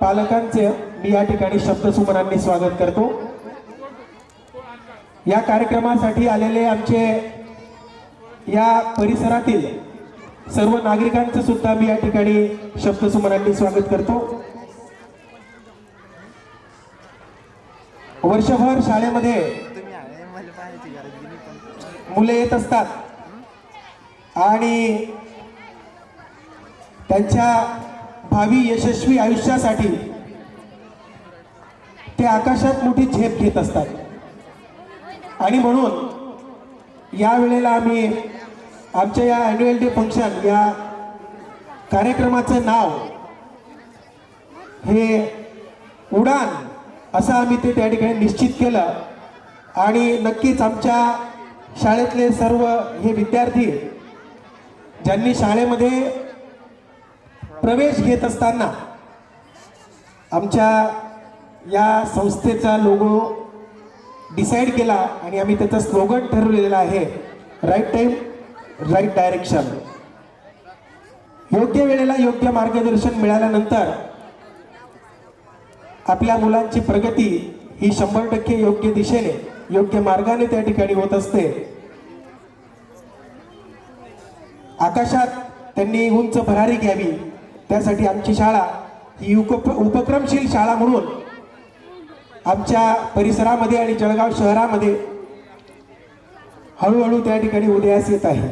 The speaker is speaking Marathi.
पालकांचे मी या ठिकाणी शब्दसुमनांनी स्वागत करतो। या कार्यक्रमासाठी आलेले आमचे या परिसरातील सर्व नागरिकांचे सुद्धा मी या ठिकाणी शब्दसुमनांनी स्वागत करतो। वर्षभर शाळेमध्ये मुले येत असतात आणि त्यांच्या भावी यशस्वी आयुष्यासाठी ते आकाशात मोठी झेप घेत असतात आणि म्हणून या वेळेला आम्ही आमच्या या ॲन्युअल डे फंक्शन या कार्यक्रमाचं नाव हे उडान असं आम्ही ते त्या ठिकाणी निश्चित केलं आणि नक्कीच आमच्या शाळेतले सर्व हे विद्यार्थी ज्यांनी शाळेमध्ये प्रवेश घेत असताना आमच्या या संस्थेचा लोगो डिसाईड केला आणि आम्ही त्याचं स्लोगन ठरवलेलं आहे, राईट टाइम राईट डायरेक्शन। योग्य वेळेला योग्य मार्गदर्शन मिळाल्यानंतर आपल्या मुलांची प्रगती ही 100% योग्य दिशेने योग्य मार्गाने त्या ठिकाणी होत असते। आकाशात त्यांनी उंच भरारी घ्यावी त्यासाठी आमची शाळा ही उपक्रमशील शाळा म्हणून आमच्या परिसरामध्ये आणि जळगाव शहरामध्ये हळूहळू त्या ठिकाणी उदयास येत आहे।